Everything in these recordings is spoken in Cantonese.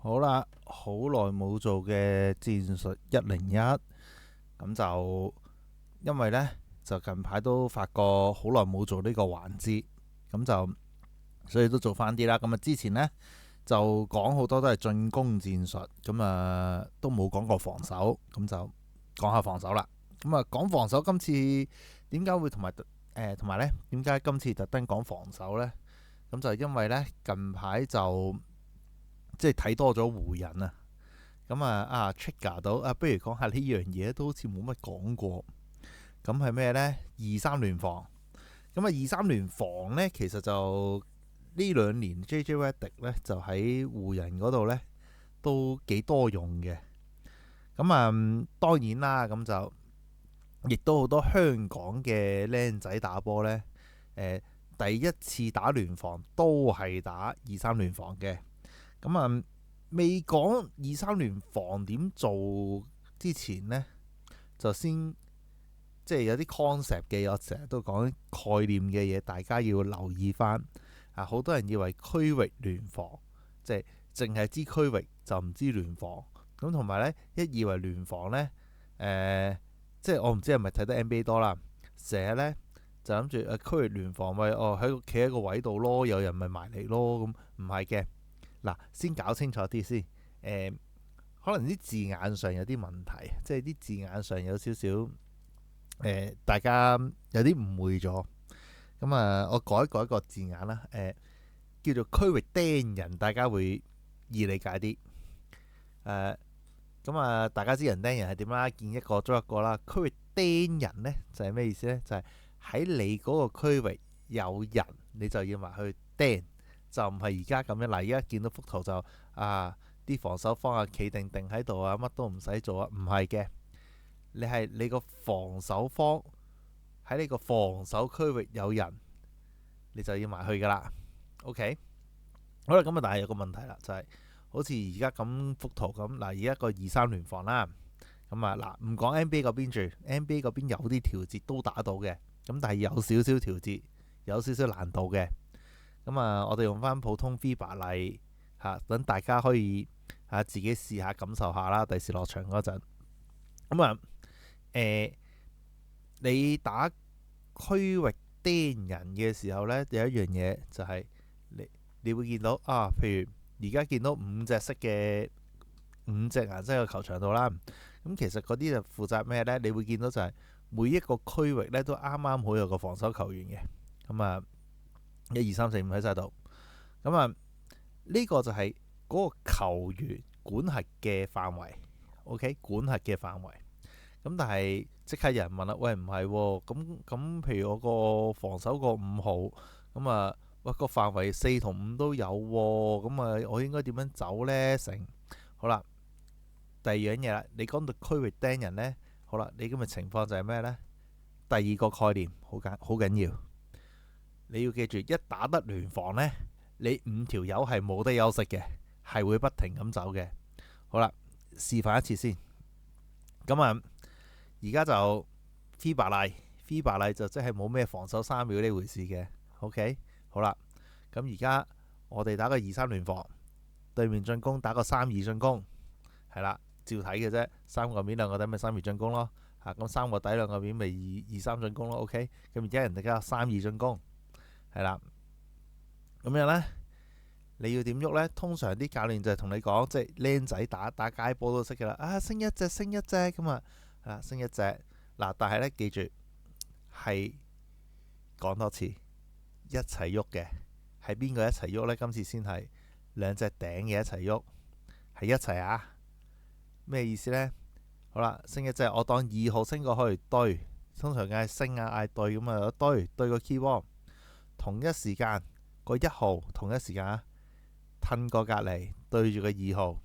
好啦，好耐冇做嘅戰術101，咁就因為呢，就近排都發覺好耐冇做呢個環節，咁就所以都做翻啲啦。咁啊之前呢，就講好多都係進攻戰術，咁啊都冇講過防守，咁就講下防守啦。咁啊講防守，今次點解會同埋呢？點解今次特登講防守呢？咁就因為呢，近排就即係睇多咗湖人啊，咁trigger 到不如講下呢樣嘢都好似冇乜講過。咁係咩呢？二三聯防。咁二三聯防呢，其實就呢2年 JJ Redick 呢，就喺湖人嗰度呢，都幾多用嘅。咁當然啦，咁就亦都好多香港嘅僆仔打波呢。第一次打聯防都係打二三聯防嘅。咁未講二三聯防點做之前呢，就先即係有啲 concept 嘅，我成日都講概念嘅嘢，大家要留意翻。好多人以為區域聯防，即係淨係知區域就唔知聯防。咁同埋呢，一以為聯防呢，即係我唔知係咪睇得 NBA 多啦，成日呢，就諗住區域聯防咪喺企喺個位度咯，有人咪埋嚟咯，咁唔係嘅。嗱，先搞清楚啲先。可能啲字眼上有啲問題，即係啲字眼上有少少大家有啲誤會咗。咁我改一改個字眼啦。叫做區域盯人，大家會易理解啲。大家知人盯人係點啦，見一個捉一個啦。區域盯人呢，就係咩意思呢？就係喺你嗰個區域有人，你就要埋去盯。就唔係而家咁樣。嗱，而家見到幅圖就啲防守方企定定喺度啊，乜都唔使做啊。唔係嘅，你係你個防守方喺你個防守區域有人，你就要埋去噶啦。OK， 好啦，咁但係有個問題啦，就係好似而家咁幅圖咁。嗱，而家個二三聯防啦，嗱，唔講 NBA 嗰邊住，NBA 嗰邊有啲調節都打到嘅，咁但係有少少調節，有少少難度嘅。我哋用翻普通 FIBA 例等大家可以自己試下感受下啦。第時落場嗰陣，你打區域盯人嘅時候呢，有一樣嘢就係你會見到譬如而家見到5隻色嘅5隻顏色嘅球場度啦。咁其實嗰啲就負責咩呢？你會見到就係每一個區域呢都啱啱好有個防守球員嘅。1、2、3、4、5喺晒度。呢個就係嗰個球員管轄嘅範圍。OK， 管轄嘅範圍。但係即刻有人問啦，喂，唔係喎，咁譬如我個防守個5號，喂，個範圍4同5都有喎，我應該點樣走呢？好啦，第二樣嘢啦，你講到區域盯人呢，好啦，你咁嘅情況就係咩呢？第二個概念好緊要。你要記住，一打得聯防呢，你5條友係冇得休息嘅，係會不停咁走嘅。好啦，示範一次先。而家就 FIBA 例就即係冇咩防守3秒呢回事嘅。OK， 好啦，咁而家我哋打個二三聯防，對面進攻打個3-2進攻，係啦，照睇嘅啫。3個面2個底咪3-2進攻咯。咁3個底2個面咪2-3進攻咯。OK，咁而家人哋加3-2進攻。係啦，咁樣呢，你要點喐呢？通常啲教練就係同你講，即係僆仔打街波都識噶啦。升一隻咁升一隻。嗱，但係呢，記住係講多次，一齊喐嘅係邊個一齊喐呢？今次先係2隻頂嘅一齊喐，係一齊啊！咩意思呢？好啦，升一隻，我當2號升過去對，通常嗌升嗌對咁對個 keyboard。同一時間個1號同一時間褪過隔離對住個2號，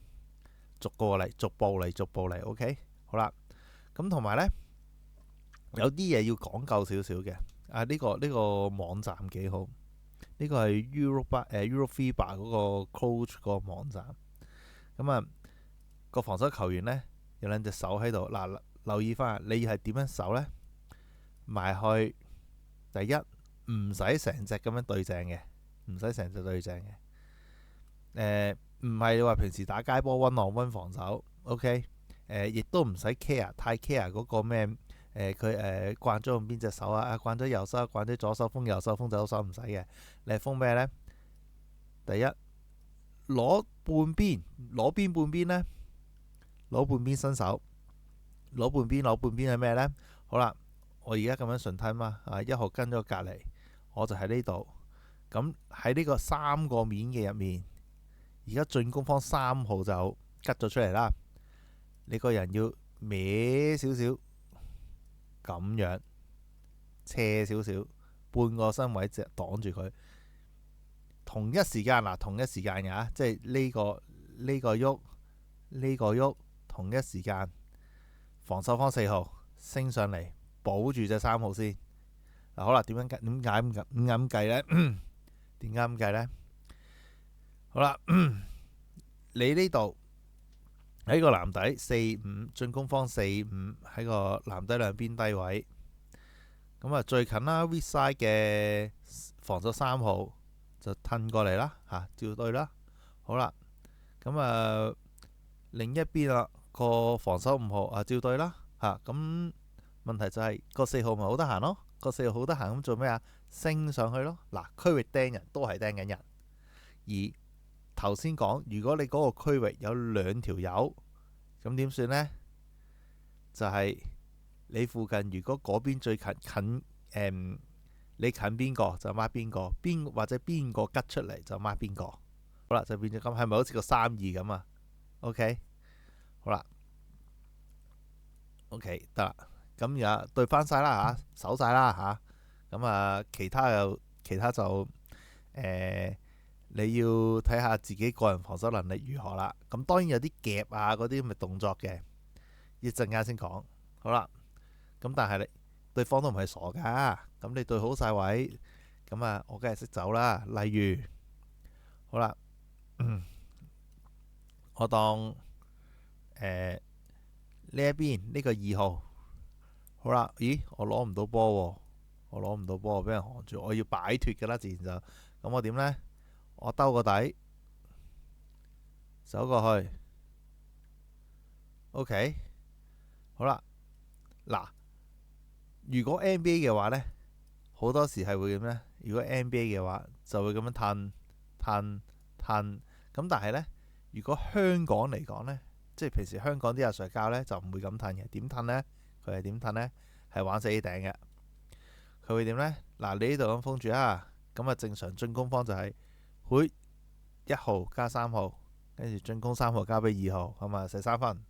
逐步嚟。OK， 好啦，咁同埋呢，有啲嘢要講究少少嘅。呢個網站幾好，呢個係 EuroFIBA 嗰個 coach 個網站。個防守球員呢，有2隻手喺度。嗱，留意翻，你係點樣守呢？埋去第一，唔使成隻咁樣對正嘅，唔使成隻對正嘅。唔係你話平時打街波1-on-1防守，OK？亦都唔使太 care 嗰個咩佢慣咗用邊隻手啊？慣咗右手，慣咗左手封右手，封左手唔使嘅。你係封咩呢？第一攞半邊，攞邊半邊呢？攞半邊新手，攞半邊係咩呢？好啦，我而家咁樣順梯嘛，1號跟咗隔離，我就喺呢度。咁喺呢個3個面嘅入面，而家進攻方3號就吉咗出嚟啦。你個人要歪少少，咁樣斜少少，半個身位就擋住佢。同一時間嘅，即係呢個喐，呢個喐，同一時間防守方4號升上嚟保住隻3號先。好啦，點解咁計呢？點解咁計呢？好啦，你呢度喺個籃底4-5，進攻方4-5喺個籃底兩邊低位。咁最近啦 weak side 嘅防守3號就褪過嚟啦，照對啦。好啦，咁另一邊個防守5號照對啦，咁問題就係個4號咪好得閒咯。個4號好得閒咁做咩啊？升上去咯。嗱，區域釘人都係釘緊人。而頭先講，如果你嗰個區域有2條友，咁點算呢？就係你附近，如果嗰邊最近你近邊個就 mark 邊個，或者邊個吉出嚟就 mark 邊個。好啦，就變咗咁，係咪好似個3-2咁啊？OK， 好啦，OK 得啦。咁而家對翻晒啦嚇，守晒啦嚇。咁其他就你要睇下自己個人防守能力如何啦。咁當然有啲夾嗰啲咁嘅動作嘅，一陣間先講。好啦，咁但係對方都唔係傻噶。咁你對好晒位，咁我梗係識走啦。例如，好啦，我當呢一邊呢個2號，好啦，咦，我攞唔到波喎，俾人攔住，我要擺脫噶啦，自然就咁。我點呢？我兜個底，走過去。OK， 好啦，嗱，如果 NBA 嘅話呢，好多時係會咁呢。如果 NBA 嘅話，就會咁樣褪。咁但係呢，如果香港嚟講呢，即係平時香港啲阿 Sir 教呢，就唔會咁褪嘅。點褪呢？佢係點褪呢？係玩死頂嘅。佢會點呢？嗱，你呢度咁封住啊，咁正常進攻方就係會1號加3號，跟住進攻3號交俾2號，咁射3分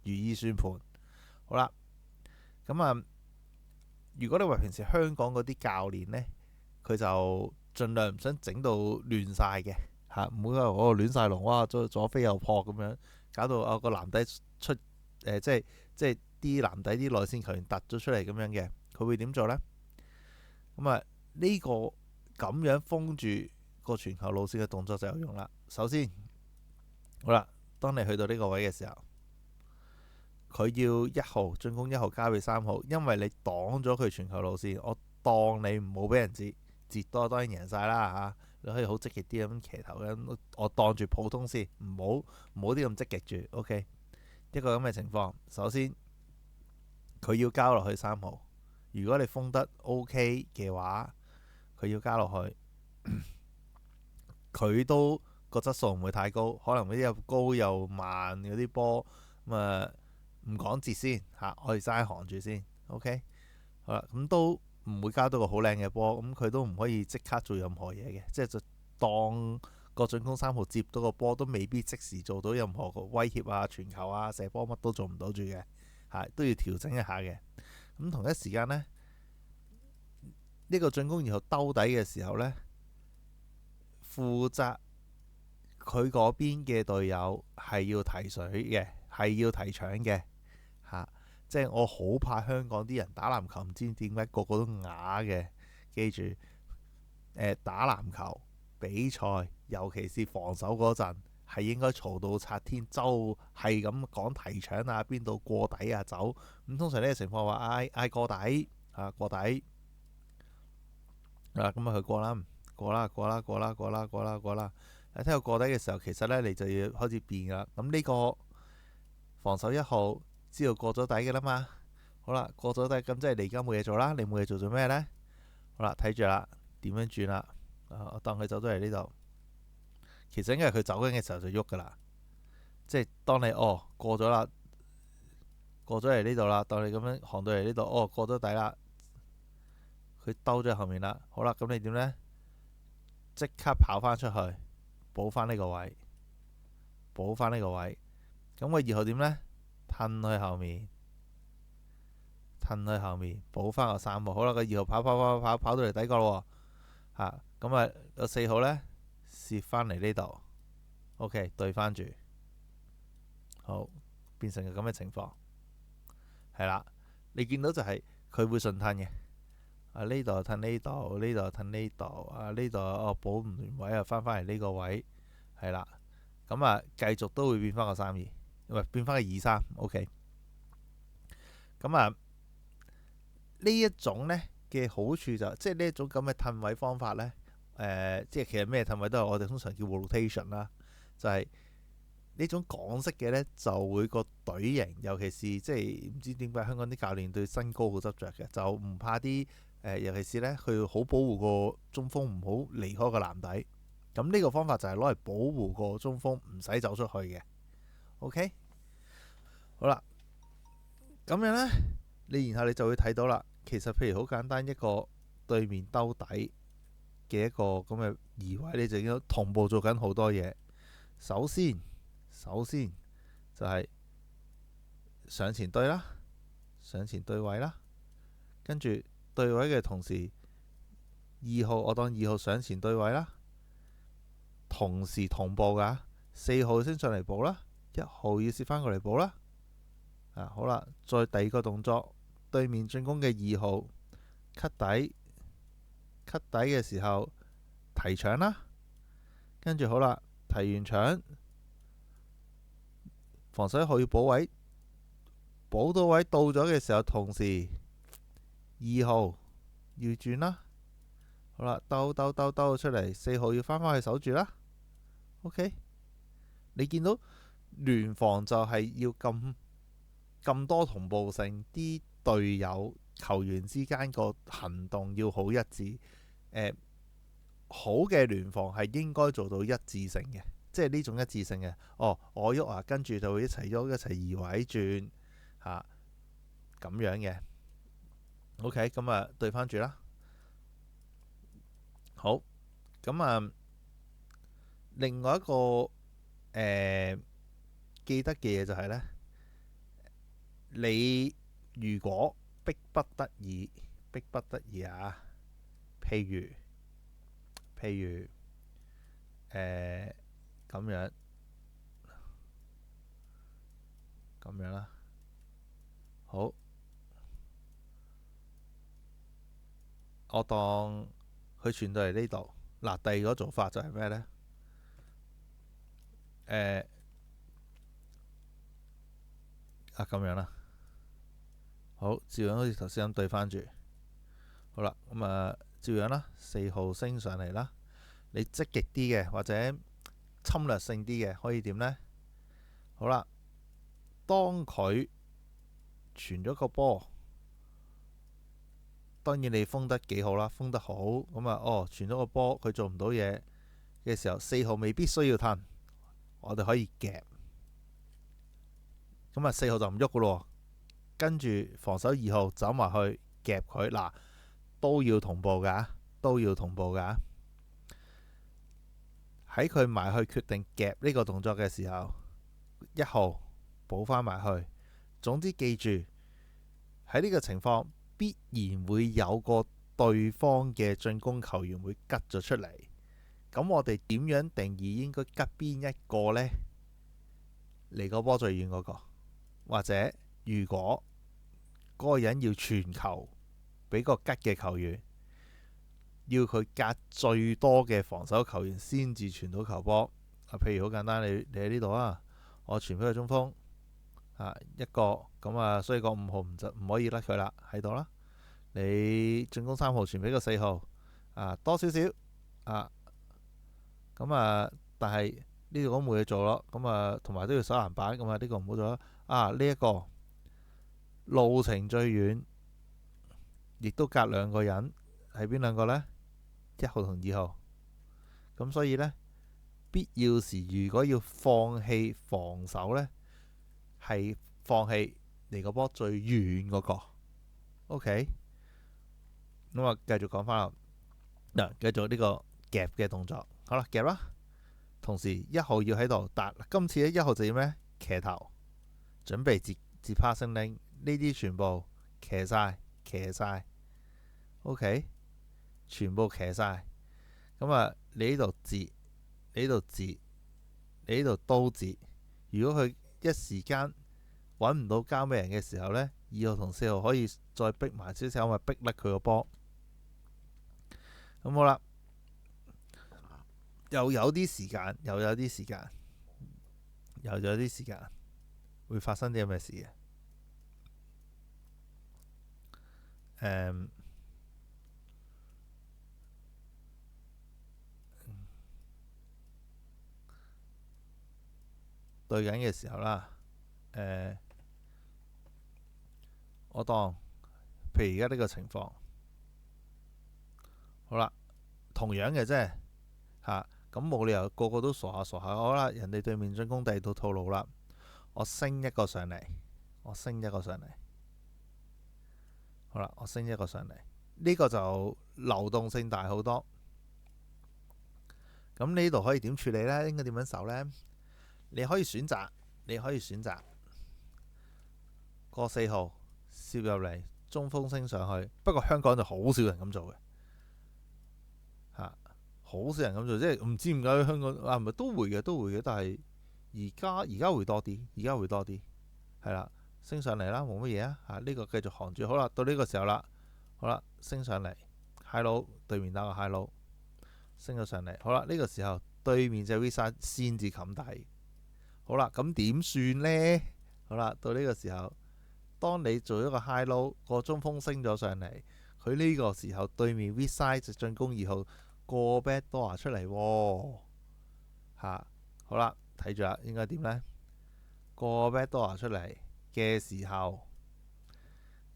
如意算盤。好啦，咁如果你話平時香港嗰啲教練呢，佢就盡量唔想整到亂晒嘅，唔會話亂晒龍，哇左飛右撲咁樣，搞到個籃底出即係啲籃底啲內線球員突咗出嚟咁樣嘅。佢會點做呢？咁呢個咁樣封住個傳球路線嘅動作就有用啦。首先，好啦，當你去到呢個位嘅時候，佢要1號進攻，1號交俾3號，因為你擋咗佢傳球路線。我當你唔好俾人截多，當然贏晒啦。你可以好積極啲咁騎頭咁，我當住普通先，唔好啲咁積極住。OK， 一個咁嘅情況，首先佢要交落去3號。如果你封得 OK 嘅話，佢要交落去，佢都個質素唔會太高，可能嗰啲又高又慢嗰啲波，咁唔講截先我哋齋行住先。OK， 好啦，咁都唔會交到個好靚嘅波，咁佢都唔可以即刻做任何嘢嘅，即係就當個進攻3號接到個波都未必即時做到任何個威脅傳球射波，乜都做唔到住嘅，都要調整一下嘅。咁同一時間呢，呢個進攻然後兜底嘅時候呢，負責佢嗰邊嘅隊友係要提水嘅，係要提搶嘅，即係我好怕香港啲人打籃球唔知點解個個都啞嘅。記住，打籃球比賽，尤其是防守嗰陣，係應該嘈到拆天，周係咁講提搶邊度過底走。咁通常呢個情況話嗌過底過底咁佢過啦。你睇到過底嘅時候，其實呢，你就要開始變噶啦。咁呢個防守一號知道過咗底嘅啦嘛。好啦，過咗底，咁即係你而家冇嘢做啦。你冇嘢做咩呢？好啦，睇住啦，點樣轉啦？我當佢走咗嚟呢度，其實應該係佢走緊嘅時候就喐噶啦。即係當你過咗啦，過咗嚟呢度啦，當你咁樣行到嚟呢度，過咗底啦，佢兜咗後面啦。好啦，咁你點呢？即刻跑翻出去，補翻呢個位，補翻呢個位。咁個二號點呢？褪去後面，褪去後面，補翻個三號。好啦，個二號跑到嚟底角咯。咁啊個四號呢，攝翻嚟呢度。OK， 對翻住，好，變成個咁嘅情況。係啦，你見到就係佢會順褪嘅。呢度褪呢度，呢度褪呢度，呢度補唔完位啊，翻嚟呢個位，係啦。咁啊，繼續都會變翻個3-2，唔係變翻個2-3。OK。咁啊，呢一種呢嘅好處就即係呢一種咁嘅褪位方法呢。即係其實咩褪位都係我哋通常叫 rotation 啦，就係呢種港式嘅呢，就會個隊形，尤其是即係唔知點解香港啲教練對身高好執着嘅，就唔怕啲。尤其是呢，佢好保護個中鋒唔好離開個籃底。咁呢個方法就係攞嚟保護個中鋒唔使走出去嘅。OK， 好啦，咁樣呢，然後你就會睇到啦。其實譬如好簡單，一個對面兜底嘅一個咁嘅移位，你就已經同步做緊好多嘢。首先就係上前對啦，上前對位啦，跟住對位嘅同時，二號我當2號上前對位啦，同時同步噶。4號先上嚟補啦，1號要攝翻過嚟補啦。好啦，再第二個動作，對面進攻嘅2號 cut 底嘅時候提搶啦，跟住好啦，提完搶，防守1號要補位，補到位到咗嘅時候，同時2號要轉啦。好啦，兜出嚟，4號要翻返去守住啦。OK， 你見到聯防就係要咁多同步性，啲隊友球員之間個行動要好一致。好嘅聯防係應該做到一致性嘅，即係呢種一致性嘅。我喐啊，跟住就會一齊喐，一齊移位轉咁樣嘅。OK， 咁啊對翻住啦。好，咁啊，另外一個記得嘅嘢就係呢：你如果逼不得已啊，譬如咁樣啦。好，我當佢傳到嚟呢度。嗱，第二個做法就係咩呢？咁樣啦。好，照樣好似頭先咁對翻住。好啦，咁啊，照樣啦。4號升上嚟啦。你積極啲嘅或者侵略性啲嘅，可以點呢？好啦，當佢傳咗個波，當然你封得幾好啦，封得好咁啊。傳咗個波，佢做唔到嘢嘅時候，4號未必需要褪，我哋可以夾。咁啊，4號就唔喐噶咯。跟住防守2號走埋去夾佢。嗱，都要同步噶，喺佢埋去決定夾呢個動作嘅時候，1號補翻埋去。總之記住，喺呢個情況必然會有個對方嘅進攻球員會吉咗出嚟。咁我哋點樣定義應該吉邊一個呢？離個波最遠嗰個，或者如果嗰個人要傳球俾個吉嘅球員，要佢隔最多嘅防守球員先至傳到球波。譬如好簡單，你喺呢度啊，我傳俾個中鋒一個咁啊，所以個5號唔可以甩佢啦，喺度啦。你進攻3號傳俾個4號多少少咁啊，但係呢度都冇嘢做咯。咁啊，同埋都要手籃板，咁啊呢個唔好做啦。啊，呢一個路程最遠，亦都隔兩個人，係邊兩個呢？1號同2號。咁所以呢，必要時如果要放棄防守呢，係放棄離個波最遠嗰個。OK，咁啊繼續講翻啦。嗱，繼續呢個夾嘅動作。好啦，夾啦。同時1號要喺度，但今次咧1號就要咩？騎頭，準備接 passing lane，呢啲全部騎晒。OK， 全部騎晒。咁啊，你呢度截，你呢度截，你呢度都截。如果佢一時間揾唔到交咩人嘅時候呢，2號同4號可以再逼埋少少，咪逼甩佢個波。咁好啦，又有啲時間，會發生啲咁嘅事嘅。對緊嘅時候啦，我當譬如而家呢個情況，好啦，同樣嘅啫嚇，咁冇理由個個都傻下。好啦，人哋對面進攻第二套套路啦，我升一個上嚟，好啦，我升一個上嚟，呢個就流動性大好多。咁呢度可以點處理呢？應該點樣守呢？你可以選擇個4號攝入嚟，中鋒升上去。不過香港就好少人咁做嘅嚇，好少人咁做，即係唔知點解香港啊，唔係都會嘅，但係而家會多啲，係啦，升上嚟啦，冇乜嘢啊嚇。呢個繼續行住，好啦，到呢個時候啦，好啦，升上嚟 high low，對面打個 high low，升咗上嚟，好啦，呢個時候對面隻 Visa 先至冚底。好啦，咁點算呢？好啦，到呢個時候，當你做一個 high low，個中鋒升咗上嚟，佢呢個時候對面 weak side 就進攻2號個 back door 出嚟喎嚇。好啦，睇住啦，應該點呢？個 back door 出嚟嘅時候，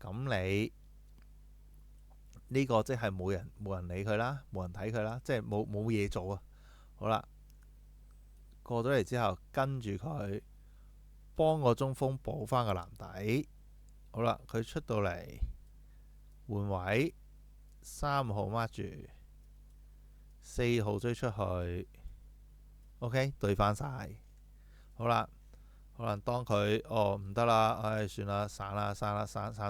咁你呢個即係冇人理佢啦，冇人睇佢啦，即係冇嘢做啊。好啦。過咗嚟之後，跟住佢幫個中鋒補翻個籃底。好啦，佢出到嚟換位，3號 mark 住，4號追出去。OK， 對翻晒。好啦，可能當佢唔得啦，算啦，散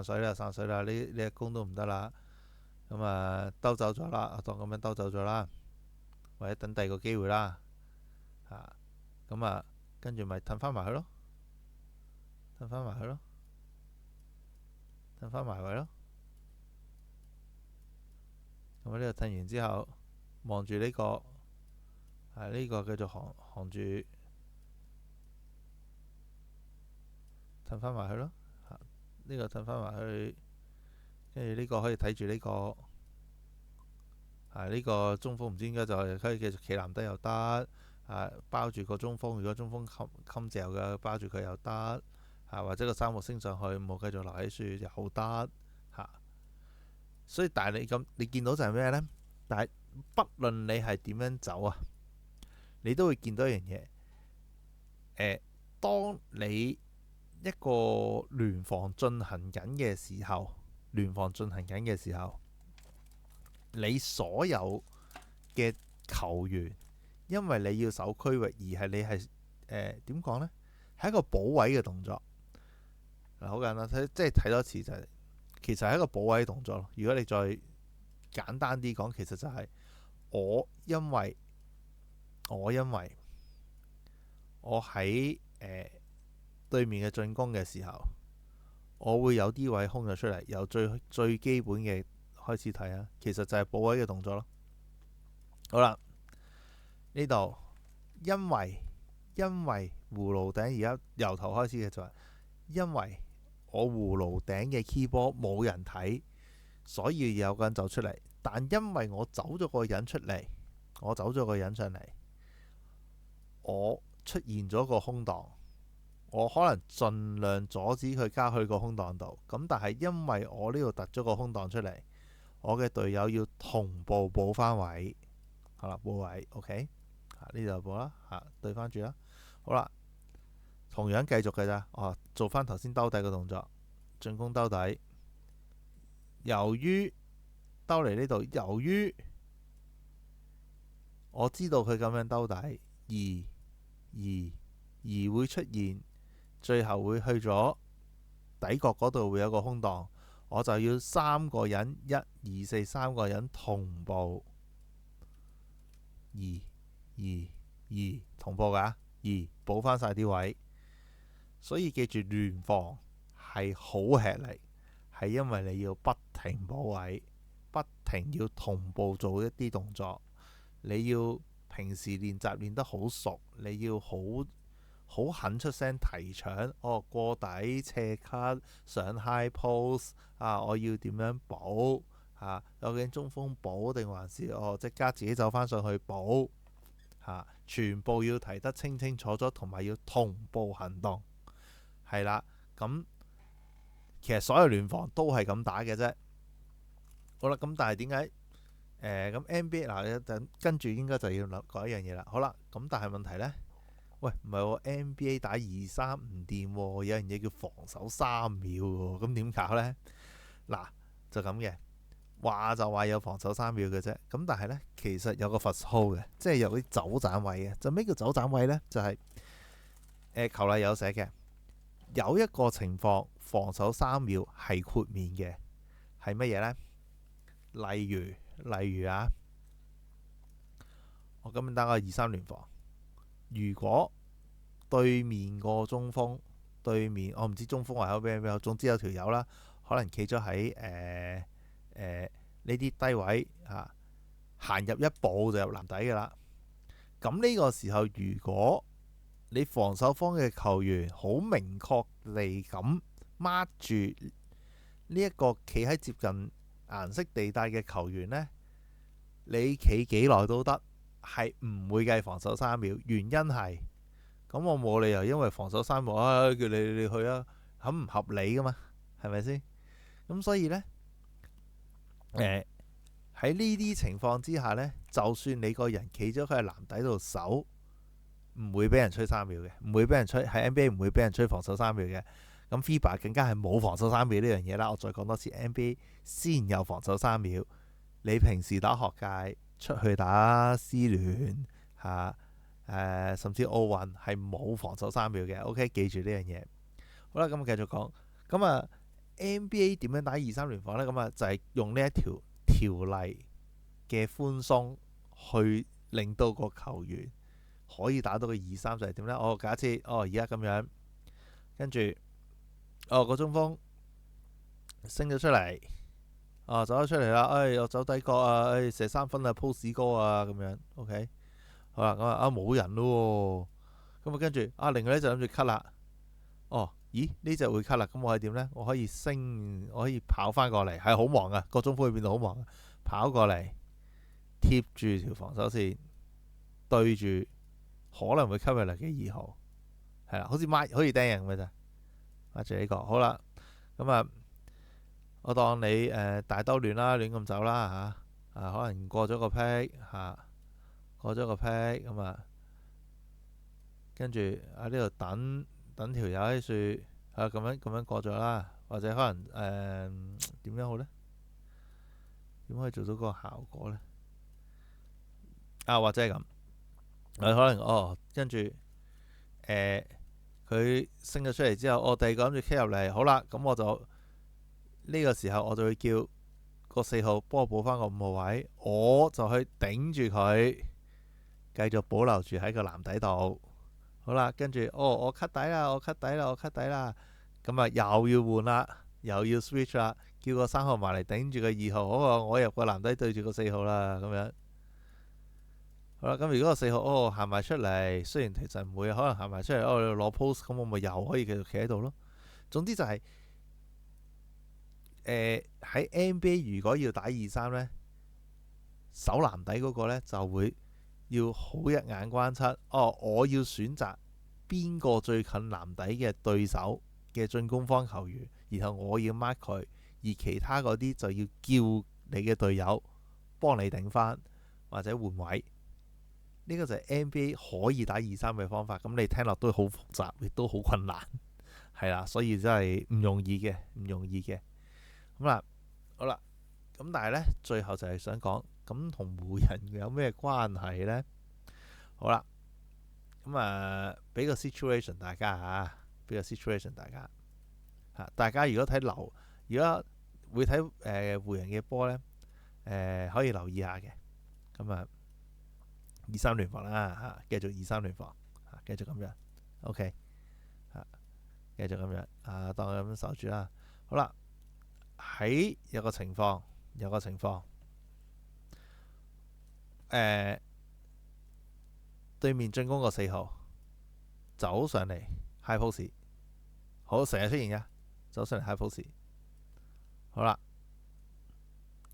水啦，呢一攻都唔得啦。咁啊，兜走咗啦，當咁樣兜走咗啦，或者等第二個機會啦。咁啊，跟住咪褪翻埋去咯，褪翻埋位咯。咁啊，呢個褪完之後，望住呢個，呢個繼續行住，褪翻埋去咯。呢個褪翻埋去，跟住呢個可以睇住呢個，呢個中鋒唔知點解就係可以繼續企籃底又得。包住個中鋒，如果中鋒冚嚼嘅，包住佢又得。或者個3號升上去，冇繼續留喺樹又得嚇。所以但係你見到就係咩呢？但係不論你係點樣走啊，你都會見到一樣嘢。當你一個聯防進行緊嘅時候，你所有嘅球員，因為你要守區域，而係你係點講呢？係一個補位嘅動作。好簡單，即係睇多次就係，其實係一個補位動作咯。如果你再簡單啲講，其實就係因為我喺對面嘅進攻嘅時候，我會有啲位空咗出嚟，由最基本嘅開始睇啊。其實就係補位嘅動作咯。好啦，呢度因為葫蘆頂而家由頭開始嘅就係因為我葫蘆頂嘅 key 波冇人睇，所以有個人走出嚟。但因為我走咗個人出嚟，我走咗個人上嚟，我出現咗個空檔，我可能盡量阻止佢加去個空檔度。咁但係因為我呢度突咗個空檔出嚟，我嘅隊友要同步補翻位，好啦，補位 OK， 呢度就補啦，對翻住啦。好啦，同樣繼續嘅咋，做翻頭先兜底嘅動作，進攻兜底。由於兜嚟呢度，由於我知道佢咁樣兜底，而會出現，最後會去咗底角嗰度會有個空檔，我就要三個人1、2、4三個人同步同步㗎，補翻晒啲位。所以記住聯防係好吃力，係因為你要不停補位，不停要同步做一啲動作。你要平時練習練得好熟，你要好肯出聲提搶，過底斜 cut 上 high post 我要點樣補究竟中鋒補定還是即刻自己走翻上去補全部要提得清清楚楚，同埋要同步行動。係啦，咁其實所有聯防都係咁打嘅啫。好啦，咁但係點解咁 NBA 嗱，跟住應該就要講一樣嘢啦。好啦，咁但係問題呢，喂，唔係喎，NBA 打2-3唔掂喎，有樣嘢叫防守3秒喎，咁點搞呢？嗱，就咁嘅，話就話有防守3秒嘅啫。咁但係呢，其實有個罰號嘅，即係有啲走盞位嘅。就咩叫走盞位呢？就係球例有寫嘅，有一個情況防守3秒係豁免嘅，係乜嘢呢？例如我今日打個2-3聯防，如果對面個中鋒，我唔知中鋒或者邊個，總之有條友啦，可能企咗喺呢啲低位行入一步就入籃底噶啦。咁呢個時候，如果你防守方嘅球員好明確地咁 mark 住呢一個企喺接近顏色地帶嘅球員呢，你企幾耐都得，係唔會計防守3秒。原因係咁，我冇理由因為防守3秒叫你去啊，咁唔合理噶嘛，係咪先？咁所以呢，喺呢啲情況之下呢，就算你個人企咗佢喺籃底度守，唔會俾人吹3秒嘅，唔會俾人吹，喺 NBA 唔會俾人吹防守3秒嘅。咁 FIBA 更加係冇防守3秒呢樣嘢啦。我再講多次， NBA 先有防守3秒。你平時打學界，出去打 C 聯甚至奧運係冇防守3秒嘅。OK， 記住呢樣嘢。好啦，咁繼續講。咁NBA 點樣打2-3聯防呢？咁就係用呢一條例嘅寬鬆去令到個球員可以打到個2-3，就係點呢？假設而家咁樣，跟住個中鋒升咗出嚟，走咗出嚟啦，我走底角射3分post 哥咁樣 OK。 好啦，咁冇人咯喎，咁跟住另外呢就諗住 cut 啦。咦，呢隻會 cut 啦，咁我可以點呢？我可以升，我可以跑翻過嚟，係好忙啊，個中鋒會變到好忙，跑過嚟貼住條防守線，對住可能會吸入嚟嘅2號，係啦，好似釘人咁嘅咋，抹住呢個。好啦，咁我當你大兜亂啦，亂咁走啦可能過咗個 pick 過咗個 pick 咁跟住喺呢度等條友喺樹咁樣過咗啦，或者可能點樣好呢？點可以做到嗰個效果呢？或者係咁，可能跟住佢升咗出嚟之後，我第二個諗住 K 入嚟，好啦，咁我就呢個時候我就會叫個4號幫我補翻個5號位，我就去頂住佢，繼續保留住喺個籃底度。好啦，跟住我 cut 底啦，我 cut 底啦，咁又要換啦，又要 switch 啦，叫個3號埋嚟頂住個2號，好，我入個籃底對住個4號啦，咁樣。好啦，咁如果個4號行埋出嚟，雖然其實唔會，可能行埋出嚟攞 post， 咁我咪又可以繼續企喺度咯。總之就係喺 NBA 如果要打2-3呢，守籃底嗰個呢就會要好一眼關七。哦，我要選擇邊個最近籃底嘅對手嘅進攻方球員，然後我要 mark 佢，而其他嗰啲就要叫你嘅隊友幫你頂翻或者換位。呢個就係 NBA 可以打2-3嘅方法。咁你聽落都好複雜，亦都好困難，係啦，所以真係唔容易嘅，唔容易嘅。咁啦，好啦，咁但係呢，最後就係想講，咁同湖人有咩關係呢？好啦，咁俾個 situation 大家嚇，俾個 situation 大家嚇。大家如果睇如果會睇湖人嘅波呢，可以留意下嘅。咁2-3聯防啦嚇，繼續2-3聯防嚇，繼續咁樣 OK 嚇，繼續咁樣當佢咁守住啦。好啦，喺有個情況，對面進攻個4號走上嚟 high post， 好成日出現嘅，走上嚟 high post。好啦，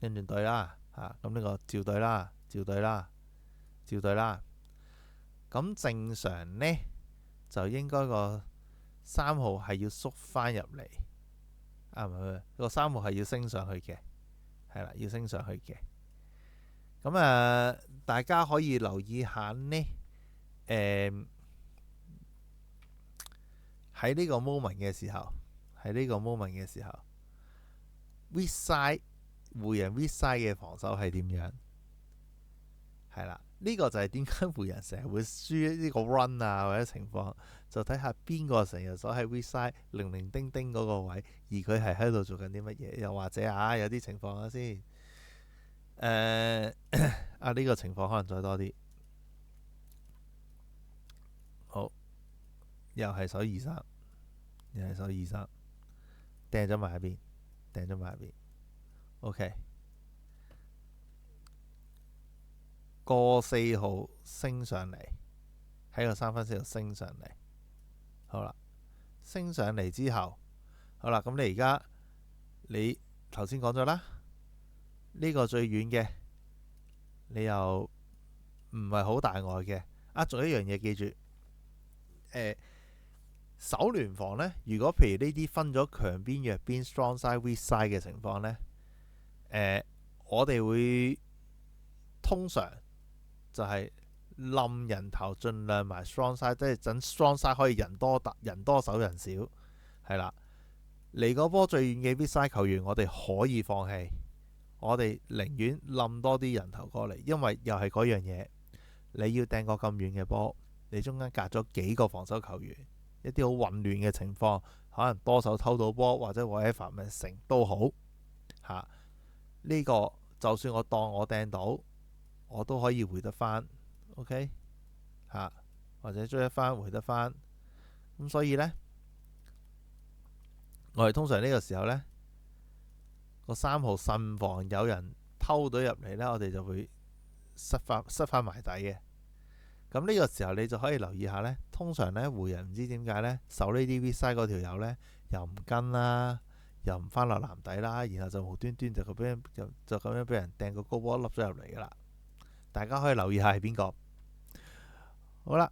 跟住對啦嚇，咁呢個照對啦。咁正常呢，就應該個3號係要縮翻入嚟，唔係個3號係要升上去嘅，係啦，要升上去嘅。咁大家可以留意下呢，喺呢個 moment 嘅時候，weak side 湖人 weak side 嘅防守係點樣？係啦，呢個就係點解湖人成日會輸呢個 run 或者情況，就睇下邊個成日守喺 weak side 零零丁丁嗰個位，而佢係喺度做緊啲乜嘢？又或者有啲情況先，呢個情況可能再多啲。好，又係守2-3，掟咗埋一邊，OK。個4號升上嚟，喺個3分線度升上嚟。好啦，升上嚟之後，好啦，咁你而家你頭先講咗啦，呢個最遠嘅，你又唔係好大礙嘅。仲有一樣嘢記住，守聯防呢，如果譬如呢啲分咗強邊、弱邊、strong side、weak side 嘅情況呢，我哋會通常就係冧人頭，盡量埋 strong side， 即係等 strong side 可以人多手人少，係啦。離個波最遠嘅 weak side 球員，我哋可以放棄，我哋寧願冧多啲人頭過嚟，因為又係嗰樣嘢，你要掟個咁遠嘅波，你中間隔咗幾個防守球員，一啲好混亂嘅情況，可能多手偷到波或者 whatever 咪成都好嚇。呢個就算我當我掟到，我都可以回得翻 ，OK 嚇，或者追一翻回得翻。咁所以呢，我哋通常呢個時候呢，個3號慎防有人偷到入嚟呢，我哋就會塞翻埋底嘅。咁呢個時候你就可以留意下呢，通常呢，湖人唔知點解呢，守呢啲 weak side 嗰條友呢，又唔跟啦，又唔翻落籃底啦，然後就無端端就咁樣俾人掟個高波笠咗入嚟噶啦。大家可以留意下係邊個。好啦，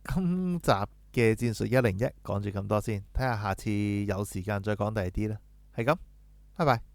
今集嘅戰術101講住咁多先，睇下下次有時間再講第二啲啦。係咁，拜拜。